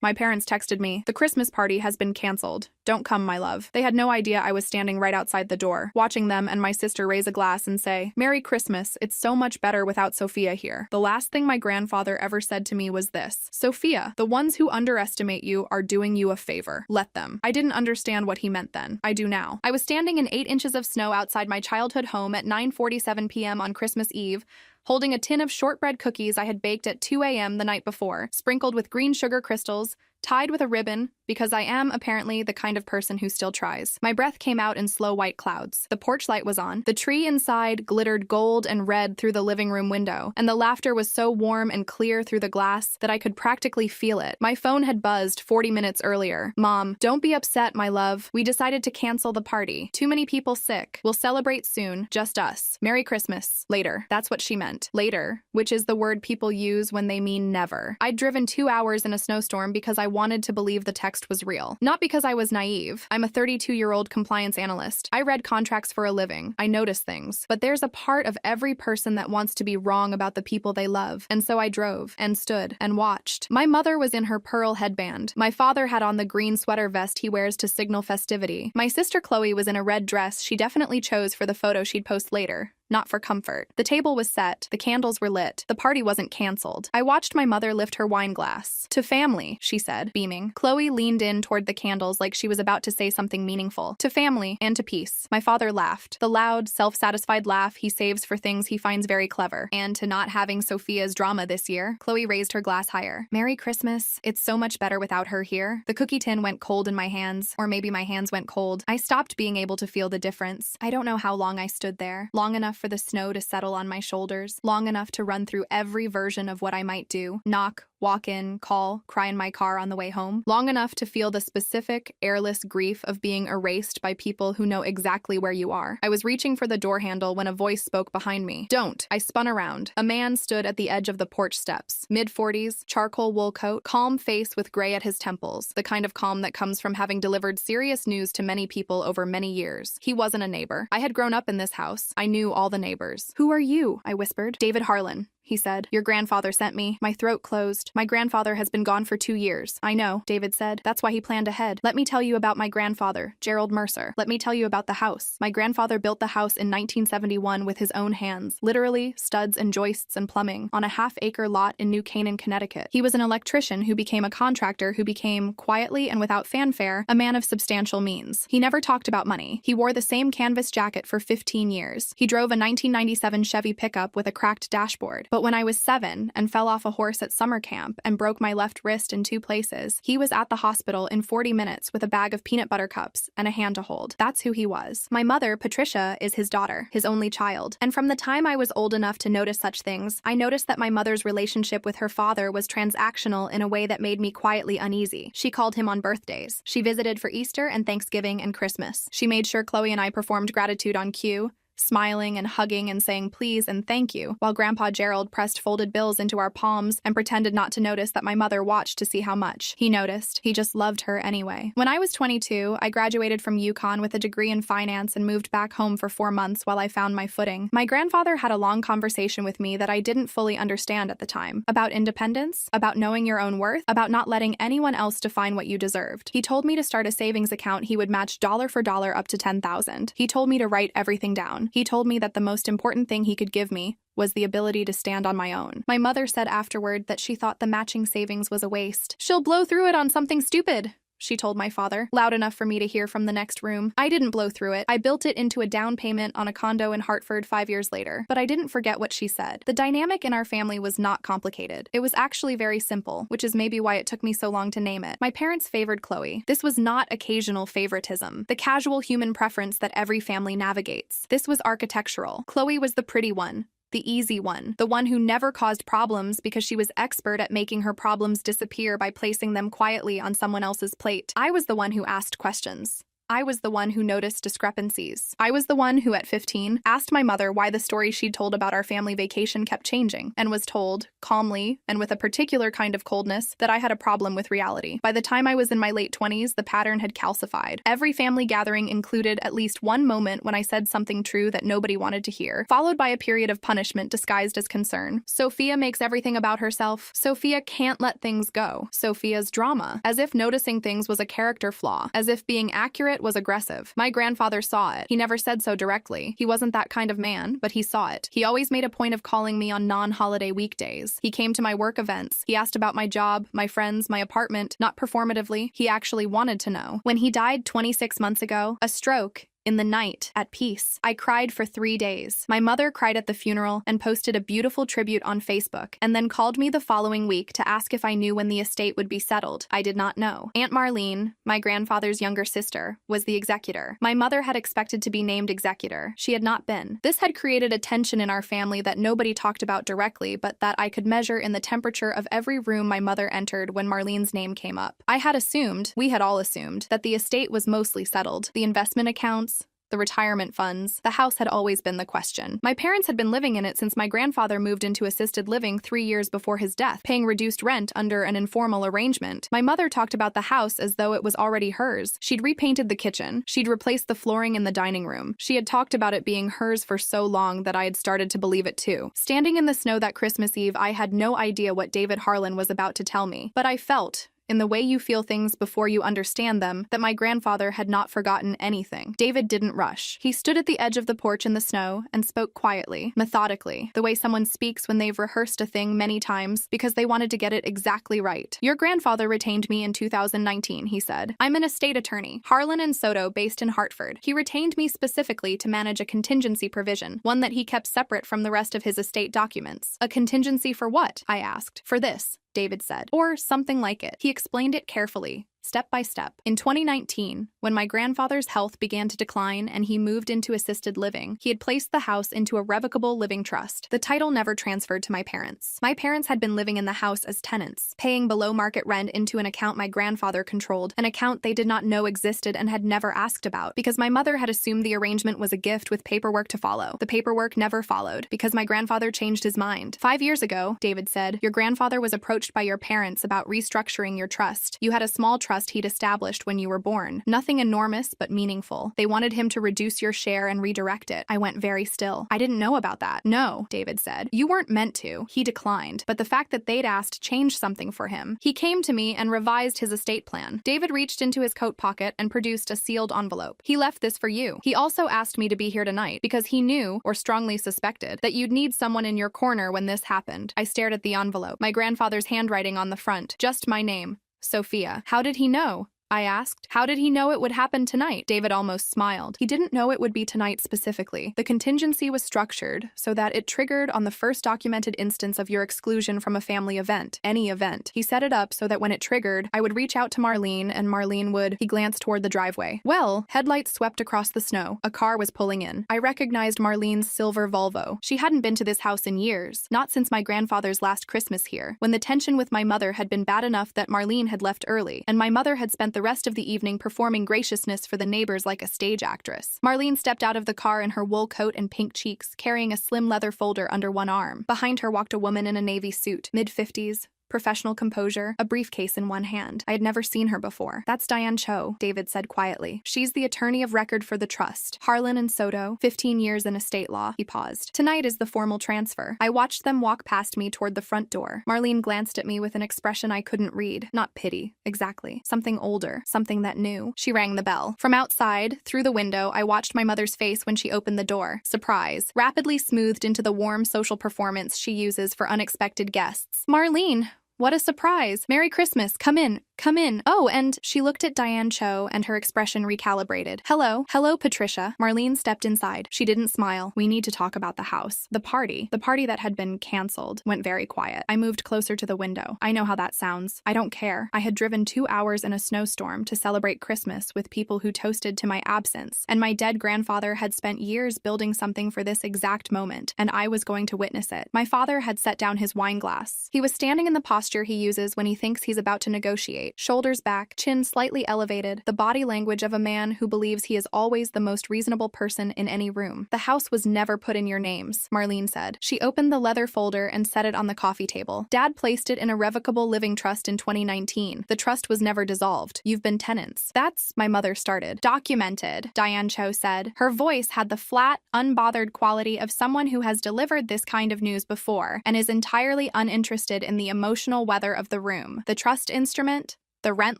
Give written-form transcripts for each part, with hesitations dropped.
My parents texted me, "The Christmas party has been canceled. Don't come, my love." They had no idea I was standing right outside the door, watching them and my sister raise a glass and say, "Merry Christmas, it's so much better without Sophia here." The last thing my grandfather ever said to me was this: "Sophia, the ones who underestimate you are doing you a favor. Let them." I didn't understand what he meant then. I do now. I was standing in 8 inches of snow outside my childhood home at 9:47 p.m. on Christmas Eve, holding a tin of shortbread cookies I had baked at 2 a.m. the night before, sprinkled with green sugar crystals, tied with a ribbon, because I am, apparently, the kind of person who still tries. My breath came out in slow white clouds. The porch light was on. The tree inside glittered gold and red through the living room window, and the laughter was so warm and clear through the glass that I could practically feel it. My phone had buzzed 40 minutes earlier. "Mom, don't be upset, my love. We decided to cancel the party. Too many people sick. We'll celebrate soon. Just us. Merry Christmas. Later." That's what she meant. Later, which is the word people use when they mean never. I'd driven 2 hours in a snowstorm because I wanted to believe the text was real. Not because I was naive. I'm a 32-year-old compliance analyst. I read contracts for a living. I notice things. But there's a part of every person that wants to be wrong about the people they love. And so I drove, and stood, and watched. My mother was in her pearl headband. My father had on the green sweater vest he wears to signal festivity. My sister Chloe was in a red dress she definitely chose for the photo she'd post later. Not for comfort. The table was set. The candles were lit. The party wasn't canceled. I watched my mother lift her wine glass. "To family," she said, beaming. Chloe leaned in toward the candles like she was about to say something meaningful. "To family and to peace." My father laughed. The loud, self-satisfied laugh he saves for things he finds very clever. "And to not having Sophia's drama this year." Chloe raised her glass higher. "Merry Christmas. It's so much better without her here." The cookie tin went cold in my hands, or maybe my hands went cold. I stopped being able to feel the difference. I don't know how long I stood there. Long enough for the snow to settle on my shoulders, long enough to run through every version of what I might do. Knock, walk in, call, cry in my car on the way home. Long enough to feel the specific, airless grief of being erased by people who know exactly where you are. I was reaching for the door handle when a voice spoke behind me. "Don't." I spun around. A man stood at the edge of the porch steps. Mid-40s, charcoal wool coat, calm face with gray at his temples, the kind of calm that comes from having delivered serious news to many people over many years. He wasn't a neighbor. I had grown up in this house. I knew all the neighbors. "Who are you?" I whispered. "David Harlan," he said. "Your grandfather sent me." My throat closed. "My grandfather has been gone for 2 years." "I know," David said. "That's why he planned ahead. Let me tell you about my grandfather, Gerald Mercer. Let me tell you about the house. My grandfather built the house in 1971 with his own hands, literally studs and joists and plumbing, on a half-acre lot in New Canaan, Connecticut. He was an electrician who became a contractor who became, quietly and without fanfare, a man of substantial means. He never talked about money. He wore the same canvas jacket for 15 years. He drove a 1997 Chevy pickup with a cracked dashboard. But when I was 7 and fell off a horse at summer camp and broke my left wrist in 2 places, he was at the hospital in 40 minutes with a bag of peanut butter cups and a hand to hold. That's who he was. My mother, Patricia, is his daughter, his only child. And from the time I was old enough to notice such things, I noticed that my mother's relationship with her father was transactional in a way that made me quietly uneasy. She called him on birthdays. She visited for Easter and Thanksgiving and Christmas. She made sure Chloe and I performed gratitude on cue, smiling and hugging and saying please and thank you, while Grandpa Gerald pressed folded bills into our palms and pretended not to notice that my mother watched to see how much. He noticed. He just loved her anyway. When I was 22, I graduated from UConn with a degree in finance and moved back home for 4 months while I found my footing. My grandfather had a long conversation with me that I didn't fully understand at the time. About independence, about knowing your own worth, about not letting anyone else define what you deserved. He told me to start a savings account he would match dollar for dollar up to $10,000. He told me to write everything down. He told me that the most important thing he could give me was the ability to stand on my own. My mother said afterward that she thought the matching savings was a waste. "She'll blow through it on something stupid," she told my father, loud enough for me to hear from the next room. I didn't blow through it. I built it into a down payment on a condo in Hartford 5 years later. But I didn't forget what she said. The dynamic in our family was not complicated. It was actually very simple, which is maybe why it took me so long to name it. My parents favored Chloe. This was not occasional favoritism, the casual human preference that every family navigates. This was architectural. Chloe was the pretty one, the easy one, the one who never caused problems because she was expert at making her problems disappear by placing them quietly on someone else's plate. I was the one who asked questions. I was the one who noticed discrepancies. I was the one who, at 15, asked my mother why the story she'd told about our family vacation kept changing, and was told, calmly, and with a particular kind of coldness, that I had a problem with reality. By the time I was in my late 20s, the pattern had calcified. Every family gathering included at least one moment when I said something true that nobody wanted to hear, followed by a period of punishment disguised as concern. Sophia makes everything about herself. Sophia can't let things go. Sophia's drama. As if noticing things was a character flaw. As if being accurate was aggressive. My grandfather saw it. He never said so directly. He wasn't that kind of man, but he saw it. He always made a point of calling me on non-holiday weekdays. He came to my work events. He asked about my job, my friends, my apartment, not performatively. He actually wanted to know. When he died 26 months ago, a stroke, in the night, at peace, I cried for 3 days. My mother cried at the funeral and posted a beautiful tribute on Facebook, and then called me the following week to ask if I knew when the estate would be settled. I did not know. Aunt Marlene, my grandfather's younger sister, was the executor. My mother had expected to be named executor. She had not been. This had created a tension in our family that nobody talked about directly, but that I could measure in the temperature of every room my mother entered when Marlene's name came up. I had assumed, we had all assumed, that the estate was mostly settled. The investment accounts, the retirement funds, the house had always been the question. My parents had been living in it since my grandfather moved into assisted living 3 years before his death, paying reduced rent under an informal arrangement. My mother talked about the house as though it was already hers. She'd repainted the kitchen. She'd replaced the flooring in the dining room. She had talked about it being hers for so long that I had started to believe it too. Standing in the snow that Christmas Eve, I had no idea what David Harlan was about to tell me, but I felt, in the way you feel things before you understand them, that my grandfather had not forgotten anything. David didn't rush. He stood at the edge of the porch in the snow and spoke quietly, methodically, the way someone speaks when they've rehearsed a thing many times because they wanted to get it exactly right. Your grandfather retained me in 2019, he said. I'm an estate attorney, Harlan and Soto, based in Hartford. He retained me specifically to manage a contingency provision, one that he kept separate from the rest of his estate documents. A contingency for what? I asked. For this, David said. Or something like it. He explained it carefully, step by step. In 2019, when my grandfather's health began to decline and he moved into assisted living, he had placed the house into a revocable living trust. The title never transferred to my parents. My parents had been living in the house as tenants, paying below market rent into an account my grandfather controlled, an account they did not know existed and had never asked about, because my mother had assumed the arrangement was a gift with paperwork to follow. The paperwork never followed, because my grandfather changed his mind. 5 years ago, David said, your grandfather was approached by your parents about restructuring your trust. You had a small trust he'd established when you were born. Nothing enormous, but meaningful. They wanted him to reduce your share and redirect it. I went very still. I didn't know about that. No, David said. You weren't meant to. He declined. But the fact that they'd asked changed something for him. He came to me and revised his estate plan. David reached into his coat pocket and produced a sealed envelope. He left this for you. He also asked me to be here tonight because he knew, or strongly suspected, that you'd need someone in your corner when this happened. I stared at the envelope. My grandfather's handwriting on the front. Just my name. Sophia. How did he know? I asked. How did he know it would happen tonight? David almost smiled. He didn't know it would be tonight specifically. The contingency was structured so that it triggered on the first documented instance of your exclusion from a family event, any event. He set it up so that when it triggered, I would reach out to Marlene and Marlene would... He glanced toward the driveway. Well, headlights swept across the snow. A car was pulling in. I recognized Marlene's silver Volvo. She hadn't been to this house in years, not since my grandfather's last Christmas here, when the tension with my mother had been bad enough that Marlene had left early, and my mother had spent the rest of the evening performing graciousness for the neighbors like a stage actress. Marlene stepped out of the car in her wool coat and pink cheeks, carrying a slim leather folder under one arm. Behind her walked a woman in a navy suit, mid-50s, professional composure, a briefcase in one hand. I had never seen her before. That's Diane Cho, David said quietly. She's the attorney of record for the trust. Harlan and Soto, 15 years in estate law. He paused. Tonight is the formal transfer. I watched them walk past me toward the front door. Marlene glanced at me with an expression I couldn't read. Not pity, exactly. Something older, something that knew. She rang the bell. From outside, through the window, I watched my mother's face when she opened the door. Surprise, rapidly smoothed into the warm social performance she uses for unexpected guests. Marlene! What a surprise! Merry Christmas! Come in! Come in! Oh, and she looked at Diane Cho and her expression recalibrated. Hello. Hello, Patricia. Marlene stepped inside. She didn't smile. We need to talk about the house. The party that had been canceled, went very quiet. I moved closer to the window. I know how that sounds. I don't care. I had driven 2 hours in a snowstorm to celebrate Christmas with people who toasted to my absence, and my dead grandfather had spent years building something for this exact moment, and I was going to witness it. My father had set down his wine glass. He was standing in the posture gesture he uses when he thinks he's about to negotiate. Shoulders back, chin slightly elevated, the body language of a man who believes he is always the most reasonable person in any room. The house was never put in your names, Marlene said. She opened the leather folder and set it on the coffee table. Dad placed it in a revocable living trust in 2019. The trust was never dissolved. You've been tenants. That's, my mother started. Documented, Diane Cho said. Her voice had the flat, unbothered quality of someone who has delivered this kind of news before and is entirely uninterested in the emotional weather of the room. The trust instrument, the rent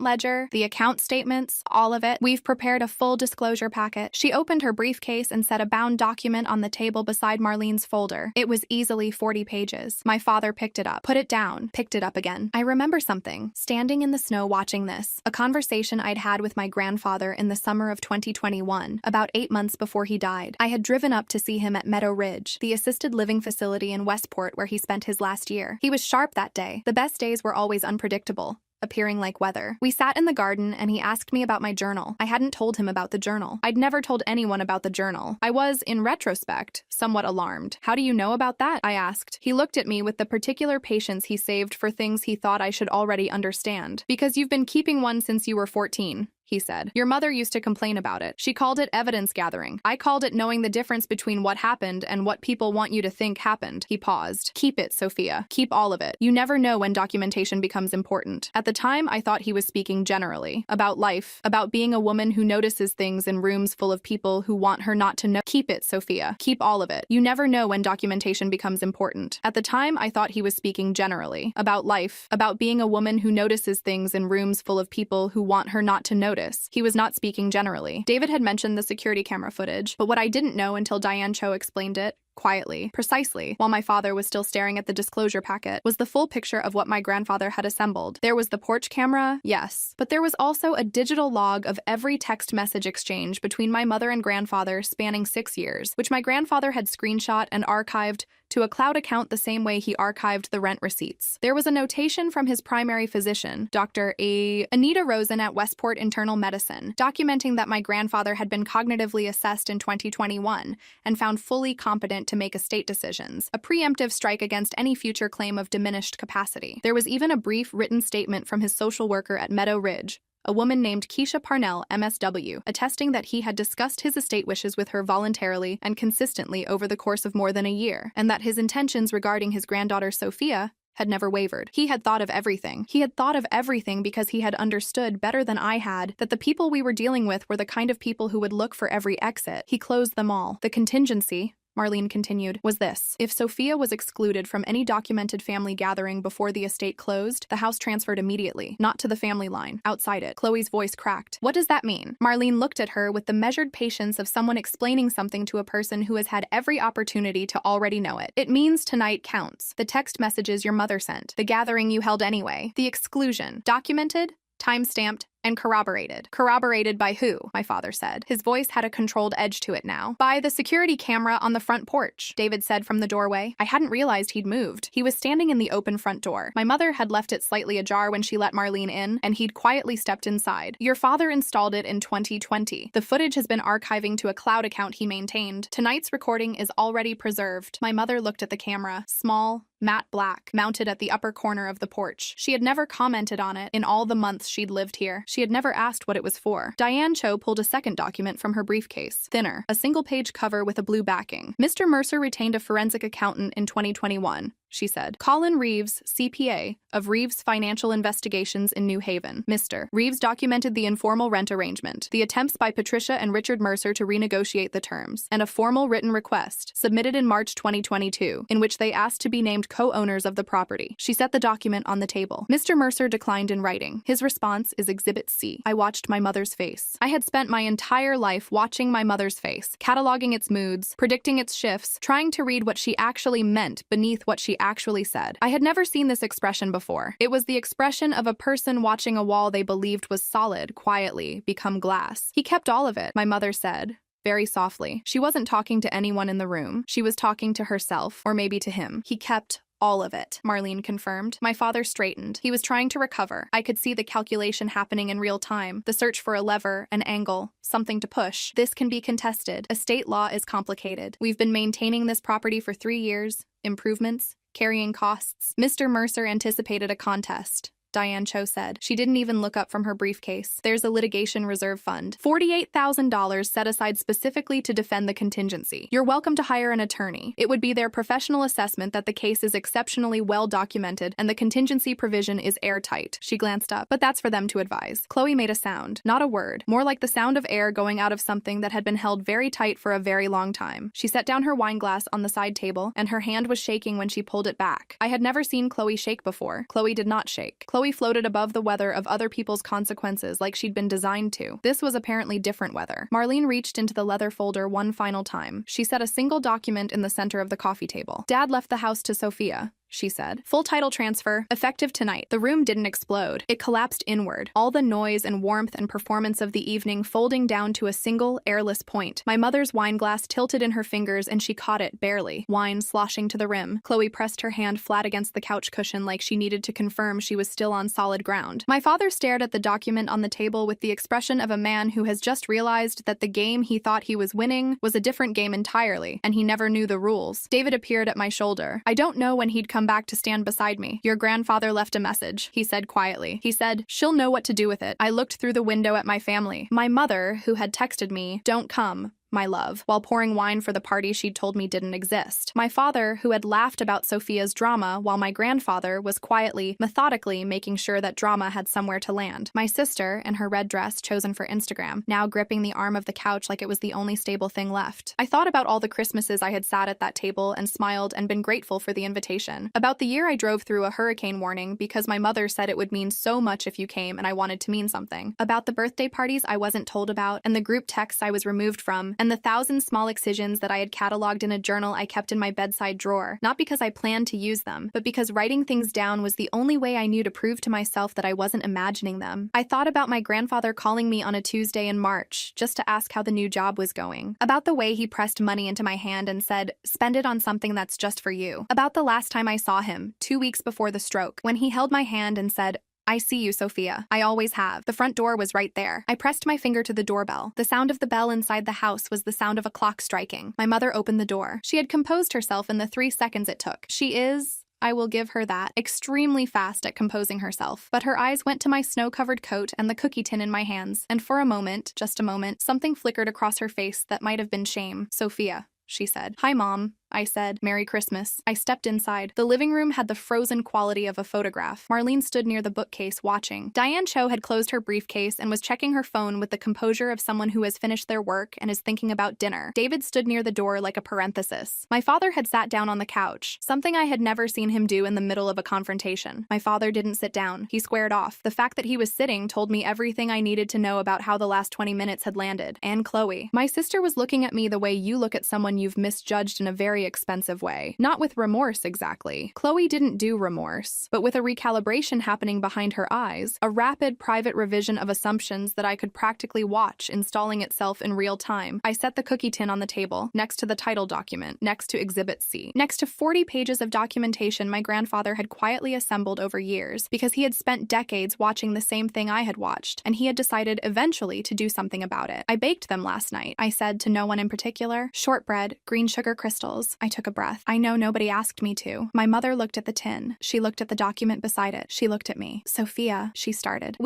ledger, the account statements, all of it. We've prepared a full disclosure packet. She opened her briefcase and set a bound document on the table beside Marlene's folder. It was easily 40 pages. My father picked it up, put it down, picked it up again. I remember something, standing in the snow watching this, a conversation I'd had with my grandfather in the summer of 2021, about 8 months before he died. I had driven up to see him at Meadow Ridge, the assisted living facility in Westport where he spent his last year. He was sharp that day. The best days were always unpredictable, appearing like weather. We sat in the garden and he asked me about my journal. I hadn't told him about the journal. I'd never told anyone about the journal. I was, in retrospect, somewhat alarmed. How do you know about that? I asked. He looked at me with the particular patience he saved for things he thought I should already understand. Because you've been keeping one since you were 14. He said. Your mother used to complain about it. She called it evidence gathering. I called it knowing the difference between what happened and what people want you to think happened. He paused. Keep it, Sophia. Keep all of it. You never know when documentation becomes important. At the time, I thought he was speaking generally. About life. About being a woman who notices things in rooms full of people who want her not to know. Keep it, Sophia. Keep all of it. You never know when documentation becomes important. At the time, I thought he was speaking generally. About life. About being a woman who notices things in rooms full of people who want her not to notice. He was not speaking generally. David had mentioned the security camera footage, but what I didn't know until Diane Cho explained it, quietly, precisely, while my father was still staring at the disclosure packet, was the full picture of what my grandfather had assembled. There was the porch camera, yes, but there was also a digital log of every text message exchange between my mother and grandfather spanning 6 years, which my grandfather had screenshot and archived to a cloud account the same way he archived the rent receipts. There was a notation from his primary physician, Dr. Anita Rosen at Westport Internal Medicine, documenting that my grandfather had been cognitively assessed in 2021 and found fully competent to make estate decisions, a preemptive strike against any future claim of diminished capacity. There was even a brief written statement from his social worker at Meadow Ridge, a woman named Keisha Parnell, MSW, attesting that he had discussed his estate wishes with her voluntarily and consistently over the course of more than a year, and that his intentions regarding his granddaughter Sophia had never wavered. He had thought of everything. He had thought of everything because he had understood better than I had that the people we were dealing with were the kind of people who would look for every exit. He closed them all. The contingency, Marlene continued, was this. If Sophia was excluded from any documented family gathering before the estate closed, the house transferred immediately, not to the family line, outside it. Chloe's voice cracked. What does that mean? Marlene looked at her with the measured patience of someone explaining something to a person who has had every opportunity to already know it. It means tonight counts. The text messages your mother sent. The gathering you held anyway. The exclusion. Documented, time-stamped, and corroborated. Corroborated by who? My father said. His voice had a controlled edge to it now. By the security camera on the front porch, David said from the doorway. I hadn't realized he'd moved. He was standing in the open front door. My mother had left it slightly ajar when she let Marlene in, and he'd quietly stepped inside. Your father installed it in 2020. The footage has been archiving to a cloud account he maintained. Tonight's recording is already preserved. My mother looked at the camera, small, matte black, mounted at the upper corner of the porch. She had never commented on it in all the months she'd lived here. She had never asked what it was for. Diane Cho pulled a second document from her briefcase. Thinner, a single-page cover with a blue backing. Mr. Mercer retained a forensic accountant in 2021. She said. Colin Reeves, CPA, of Reeves Financial Investigations in New Haven. Mr. Reeves documented the informal rent arrangement, the attempts by Patricia and Richard Mercer to renegotiate the terms, and a formal written request, submitted in March 2022, in which they asked to be named co-owners of the property. She set the document on the table. Mr. Mercer declined in writing. His response is Exhibit C. I watched my mother's face. I had spent my entire life watching my mother's face, cataloging its moods, predicting its shifts, trying to read what she actually meant beneath what she actually said. I had never seen this expression before. It was the expression of a person watching a wall they believed was solid, quietly, become glass. He kept all of it, my mother said, very softly. She wasn't talking to anyone in the room. She was talking to herself, or maybe to him. He kept all of it, Marlene confirmed. My father straightened. He was trying to recover. I could see the calculation happening in real time, the search for a lever, an angle, something to push. This can be contested. Estate law is complicated. We've been maintaining this property for 3 years. Improvements, Carrying costs. Mr. Mercer anticipated a contest, Diane Cho said. She didn't even look up from her briefcase. There's a litigation reserve fund. $48,000 set aside specifically to defend the contingency. You're welcome to hire an attorney. It would be their professional assessment that the case is exceptionally well documented and the contingency provision is airtight. She glanced up. But that's for them to advise. Chloe made a sound. Not a word. More like the sound of air going out of something that had been held very tight for a very long time. She set down her wine glass on the side table, and her hand was shaking when she pulled it back. I had never seen Chloe shake before. Chloe did not shake. Chloe floated above the weather of other people's consequences like she'd been designed to. This was apparently different weather. Marlene reached into the leather folder one final time. She set a single document in the center of the coffee table. Dad left the house to Sophia, she said. Full title transfer, effective tonight. The room didn't explode. It collapsed inward, all the noise and warmth and performance of the evening folding down to a single, airless point. My mother's wine glass tilted in her fingers and she caught it, barely, wine sloshing to the rim. Chloe pressed her hand flat against the couch cushion like she needed to confirm she was still on solid ground. My father stared at the document on the table with the expression of a man who has just realized that the game he thought he was winning was a different game entirely, and he never knew the rules. David appeared at my shoulder. I don't know when he'd come back to stand beside me. Your grandfather left a message, he said quietly. He said, she'll know what to do with it. I looked through the window at my family. My mother, who had texted me, don't come, my love, while pouring wine for the party she'd told me didn't exist. My father, who had laughed about Sophia's drama, while my grandfather was quietly, methodically making sure that drama had somewhere to land. My sister, in her red dress chosen for Instagram, now gripping the arm of the couch like it was the only stable thing left. I thought about all the Christmases I had sat at that table and smiled and been grateful for the invitation. About the year I drove through a hurricane warning because my mother said it would mean so much if you came and I wanted to mean something. About the birthday parties I wasn't told about and the group texts I was removed from, and the 1,000 small excisions that I had cataloged in a journal I kept in my bedside drawer, not because I planned to use them, but because writing things down was the only way I knew to prove to myself that I wasn't imagining them. I thought about my grandfather calling me on a Tuesday in March, just to ask how the new job was going. About the way he pressed money into my hand and said, spend it on something that's just for you. About the last time I saw him, 2 weeks before the stroke, when he held my hand and said, I see you, Sophia. I always have. The front door was right there. I pressed my finger to the doorbell. The sound of the bell inside the house was the sound of a clock striking. My mother opened the door. She had composed herself in the 3 seconds it took. She is, I will give her that, extremely fast at composing herself. But her eyes went to my snow-covered coat and the cookie tin in my hands, and for a moment, just a moment, something flickered across her face that might have been shame. Sophia, she said. Hi, Mom, I said. Merry Christmas. I stepped inside. The living room had the frozen quality of a photograph. Marlene stood near the bookcase watching. Diane Cho had closed her briefcase and was checking her phone with the composure of someone who has finished their work and is thinking about dinner. David stood near the door like a parenthesis. My father had sat down on the couch, something I had never seen him do in the middle of a confrontation. My father didn't sit down. He squared off. The fact that he was sitting told me everything I needed to know about how the last 20 minutes had landed. And Chloe. My sister was looking at me the way you look at someone you've misjudged in a very expensive way. Not with remorse exactly. Chloe didn't do remorse, but with a recalibration happening behind her eyes, a rapid private revision of assumptions that I could practically watch installing itself in real time. I set the cookie tin on the table, next to the title document, next to Exhibit C, next to 40 pages of documentation my grandfather had quietly assembled over years because he had spent decades watching the same thing I had watched, and he had decided eventually to do something about it. I baked them last night, I said to no one in particular. Shortbread, green sugar crystals. I took a breath. I know nobody asked me to. My mother looked at the tin. She looked at the document beside it. She looked at me. Sophia, she started.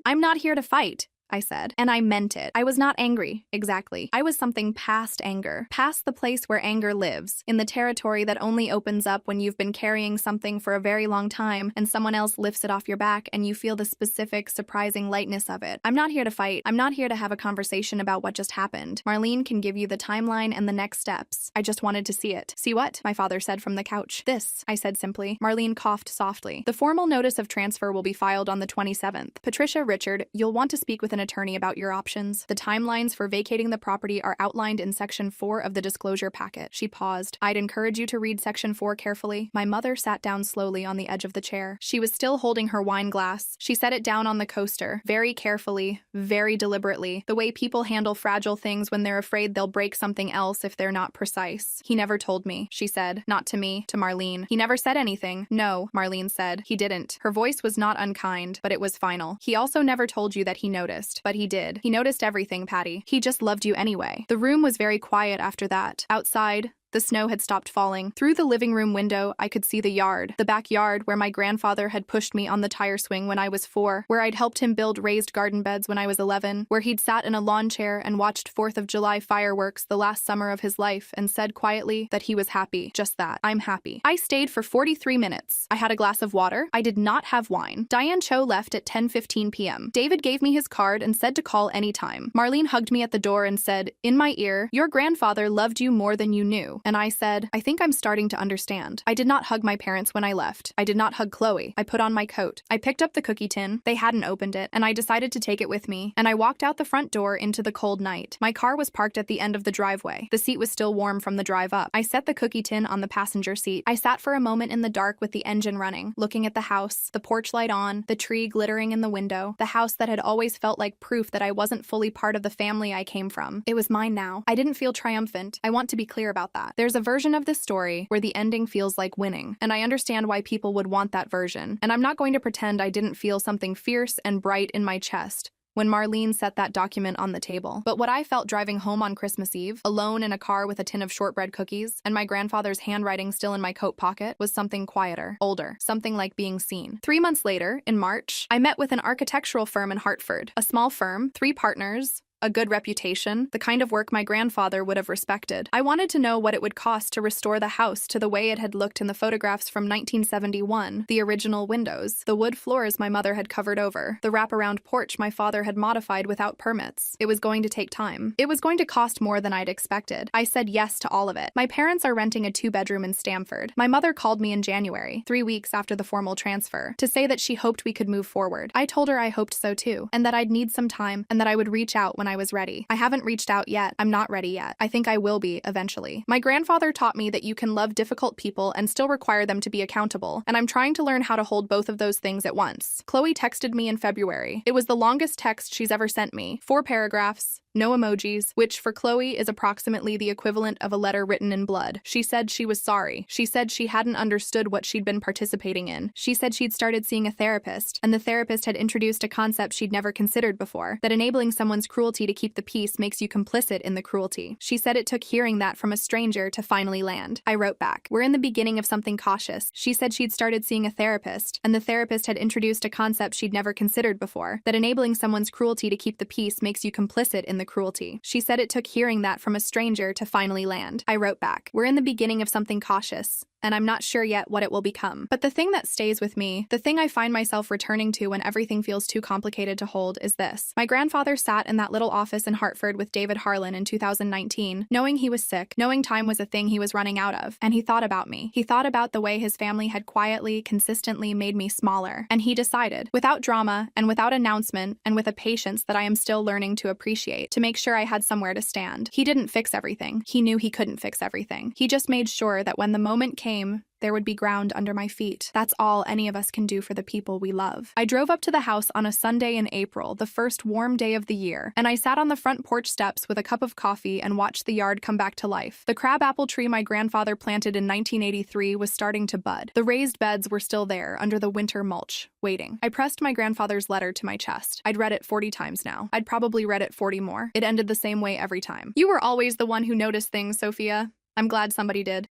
I'm not here to fight, I said, and I meant it. I was not angry, exactly. I was something past anger, past the place where anger lives, in the territory that only opens up when you've been carrying something for a very long time and someone else lifts it off your back and you feel the specific, surprising lightness of it. I'm not here to fight. I'm not here to have a conversation about what just happened. Marlene can give you the timeline and the next steps. I just wanted to see it. See what? My father said from the couch. This, I said simply. Marlene coughed softly. The formal notice of transfer will be filed on the 27th. Patricia, Richard, you'll want to speak with an attorney about your options. The timelines for vacating the property are outlined in Section 4 of the disclosure packet. She paused. I'd encourage you to read Section 4 carefully. My mother sat down slowly on the edge of the chair. She was still holding her wine glass. She set it down on the coaster, very carefully, very deliberately, the way people handle fragile things when they're afraid they'll break something else if they're not precise. He never told me, she said. Not to me, to Marlene. He never said anything. No, Marlene said. He didn't. Her voice was not unkind, but it was final. He also never told you that he noticed. But he did. He noticed everything, Patty. He just loved you anyway. The room was very quiet after that. Outside, The snow had stopped falling. Through the living room window, I could see the yard. The backyard where my grandfather had pushed me on the tire swing when I was 4, where I'd helped him build raised garden beds when I was 11, where he'd sat in a lawn chair and watched 4th of July fireworks the last summer of his life and said quietly that he was happy. Just that. I'm happy. I stayed for 43 minutes. I had a glass of water. I did not have wine. Diane Cho left at 10:15 p.m. David gave me his card and said to call anytime. Marlene hugged me at the door and said, in my ear, your grandfather loved you more than you knew. And I said, I think I'm starting to understand. I did not hug my parents when I left. I did not hug Chloe. I put on my coat. I picked up the cookie tin. They hadn't opened it, and I decided to take it with me. And I walked out the front door into the cold night. My car was parked at the end of the driveway. The seat was still warm from the drive up. I set the cookie tin on the passenger seat. I sat for a moment in the dark with the engine running, looking at the house, the porch light on, the tree glittering in the window, the house that had always felt like proof that I wasn't fully part of the family I came from. It was mine now. I didn't feel triumphant. I want to be clear about that. There's a version of this story where the ending feels like winning, and I understand why people would want that version. And I'm not going to pretend I didn't feel something fierce and bright in my chest when Marlene set that document on the table. But what I felt driving home on Christmas Eve, alone in a car with a tin of shortbread cookies, and my grandfather's handwriting still in my coat pocket, was something quieter, older, something like being seen. 3 months later, in March, I met with an architectural firm in Hartford. A small firm, 3 partners, a good reputation, the kind of work my grandfather would have respected. I wanted to know what it would cost to restore the house to the way it had looked in the photographs from 1971, the original windows, the wood floors my mother had covered over, the wraparound porch my father had modified without permits. It was going to take time. It was going to cost more than I'd expected. I said yes to all of it. My parents are renting a 2-bedroom in Stamford. My mother called me in January, 3 weeks after the formal transfer, to say that she hoped we could move forward. I told her I hoped so too, and that I'd need some time, and that I would reach out when I was ready. I haven't reached out yet. I'm not ready yet. I think I will be eventually. My grandfather taught me that you can love difficult people and still require them to be accountable, and I'm trying to learn how to hold both of those things at once. Chloe texted me in February. It was the longest text she's ever sent me. 4 paragraphs. No emojis, which for Chloe is approximately the equivalent of a letter written in blood. She said she was sorry. She said she hadn't understood what she'd been participating in. She said she'd started seeing a therapist, and the therapist had introduced a concept she'd never considered before, that enabling someone's cruelty to keep the peace makes you complicit in the cruelty. She said it took hearing that from a stranger to finally land. I wrote back, we're in the beginning of something cautious. She said she'd started seeing a therapist, and the therapist had introduced a concept she'd never considered before, that enabling someone's cruelty to keep the peace makes you complicit in the cruelty. She said it took hearing that from a stranger to finally land. I wrote back, we're in the beginning of something cautious, and I'm not sure yet what it will become. But the thing that stays with me, the thing I find myself returning to when everything feels too complicated to hold, is this. My grandfather sat in that little office in Hartford with David Harlan in 2019, knowing he was sick, knowing time was a thing he was running out of, and he thought about me. He thought about the way his family had quietly, consistently made me smaller, and he decided, without drama and without announcement and with a patience that I am still learning to appreciate, to make sure I had somewhere to stand. He didn't fix everything. He knew he couldn't fix everything. He just made sure that when the moment came, there would be ground under my feet. That's all any of us can do for the people we love. I drove up to the house on a Sunday in April, the first warm day of the year, and I sat on the front porch steps with a cup of coffee and watched the yard come back to life. The crabapple tree my grandfather planted in 1983 was starting to bud. The raised beds were still there under the winter mulch, waiting. I pressed my grandfather's letter to my chest. I'd read it 40 times now. I'd probably read it 40 more. It ended the same way every time. You were always the one who noticed things, Sophia. I'm glad somebody did.